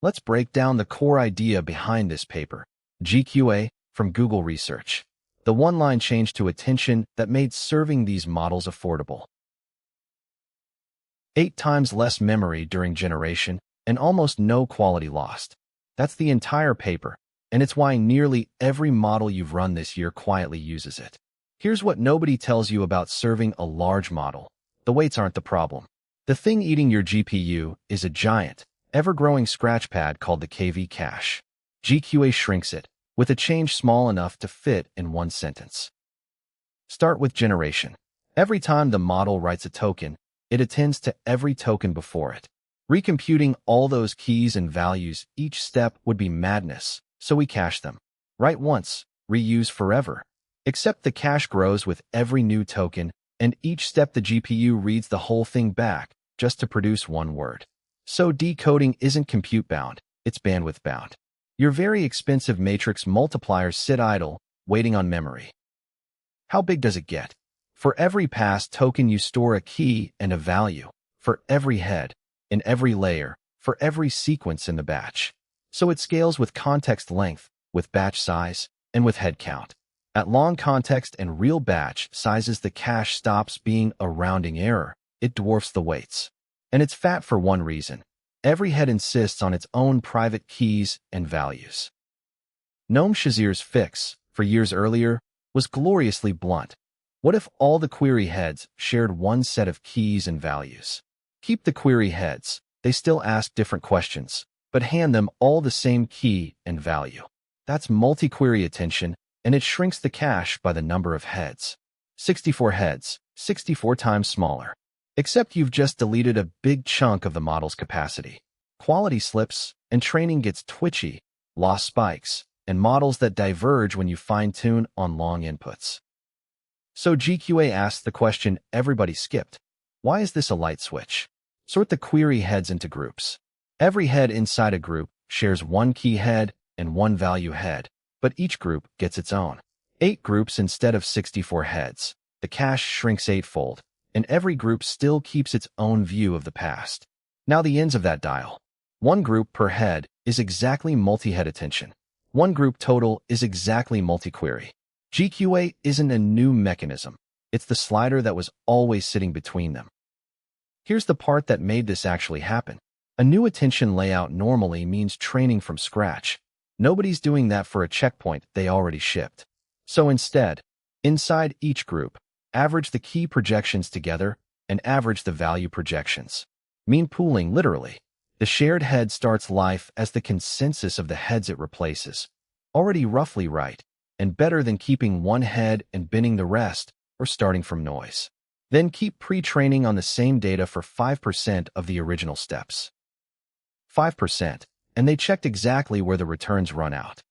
Let's break down the core idea behind this paper. GQA from Google Research. The one-line change to attention that made serving these models affordable. 8 times less memory during generation and almost no quality lost. That's the entire paper, and it's why nearly every model you've run this year quietly uses it. Here's what nobody tells you about serving a large model. The weights aren't the problem. The thing eating your GPU is a giant, ever-growing scratchpad called the KV cache. GQA shrinks it, with a change small enough to fit in one sentence. Start with generation. Every time the model writes a token, it attends to every token before it. Recomputing all those keys and values each step would be madness, so we cache them. Write once, reuse forever. Except the cache grows with every new token, and each step the GPU reads the whole thing back, just to produce one word. So decoding isn't compute-bound, it's bandwidth-bound. Your very expensive matrix multipliers sit idle, waiting on memory. How big does it get? For every passed token, you store a key and a value. For every head, in every layer, for every sequence in the batch. So it scales with context length, with batch size, and with head count. At long context and real batch sizes, the cache stops being a rounding error. It dwarfs the weights. And it's fat for one reason. Every head insists on its own private keys and values. Noam Shazir's fix, for years earlier, was gloriously blunt. What if all the query heads shared one set of keys and values? Keep the query heads. They still ask different questions, but hand them all the same key and value. That's multi-query attention, and it shrinks the cache by the number of heads. 64 heads, 64 times smaller. Except you've just deleted a big chunk of the model's capacity. Quality slips, and training gets twitchy, loss spikes, and models that diverge when you fine-tune on long inputs. So GQA asks the question everybody skipped. Why is this a light switch? Sort the query heads into groups. Every head inside a group shares one key head and one value head, but each group gets its own. 8 groups instead of 64 heads. The cache shrinks 8-fold, and every group still keeps its own view of the past. Now the ends of that dial. 1 group per head is exactly multi-head attention. 1 group total is exactly multi-query. GQA isn't a new mechanism. It's the slider that was always sitting between them. Here's the part that made this actually happen. A new attention layout normally means training from scratch. Nobody's doing that for a checkpoint they already shipped. So instead, inside each group, average the key projections together and average the value projections. Mean pooling, literally. The shared head starts life as the consensus of the heads it replaces. Already roughly right, and better than keeping one head and binning the rest or starting from noise. Then keep pre-training on the same data for 5% of the original steps. 5%, and they checked exactly where the returns run out.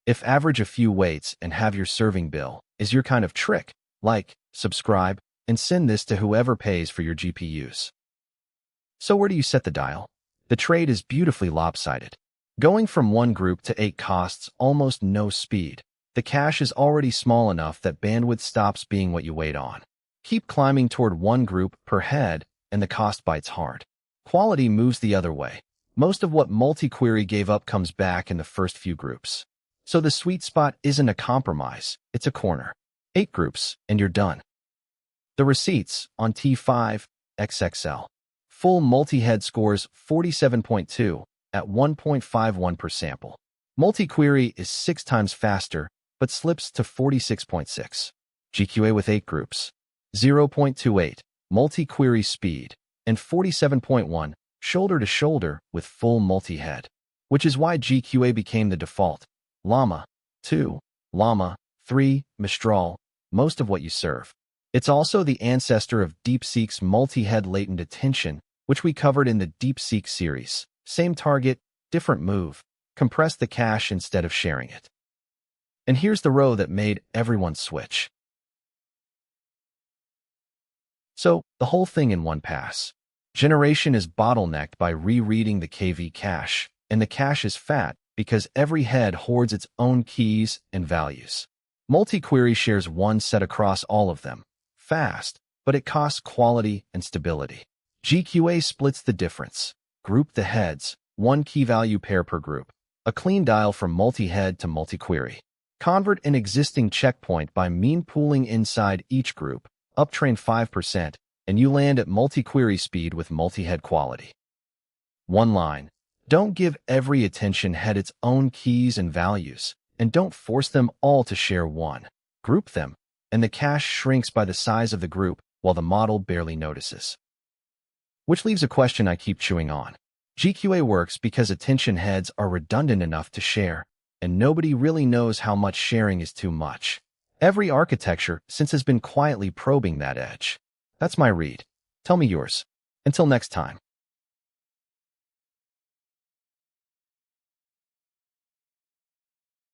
If average a few weights and have your serving bill is your kind of trick, like, subscribe, and send this to whoever pays for your GPUs. So where do you set the dial? The trade is beautifully lopsided. Going from 1 group to 8 costs almost no speed. The cache is already small enough that bandwidth stops being what you wait on. Keep climbing toward 1 group per head, and the cost bites hard. Quality moves the other way. Most of what multi-query gave up comes back in the first few groups. So the sweet spot isn't a compromise, it's a corner. 8 groups, and you're done. The receipts on T5 XXL. Full multi-head scores 47.2 at 1.51 per sample. Multi-query is 6 times faster, but slips to 46.6. GQA with 8 groups. 0.28 multi-query speed, and 47.1 shoulder-to-shoulder with full multi-head. Which is why GQA became the default. Llama 2, Llama 3, Mistral, most of what you serve. It's also the ancestor of DeepSeek's multi-head latent attention, which we covered in the DeepSeek series. Same target, different move. Compress the cache instead of sharing it. And here's the row that made everyone switch. So, the whole thing in one pass. Generation is bottlenecked by rereading the KV cache, and the cache is fat because every head hoards its own keys and values. Multi-query shares one set across all of them. Fast, but it costs quality and stability. GQA splits the difference. Group the heads, one key value pair per group. A clean dial from multi-head to multi-query. Convert an existing checkpoint by mean pooling inside each group. Uptrain 5%, and you land at multi-query speed with multi-head quality. One line. Don't give every attention head its own keys and values, and don't force them all to share one. Group them, and the cache shrinks by the size of the group while the model barely notices. Which leaves a question I keep chewing on. GQA works because attention heads are redundant enough to share, and nobody really knows how much sharing is too much. Every architecture since has been quietly probing that edge. That's my read. Tell me yours. Until next time.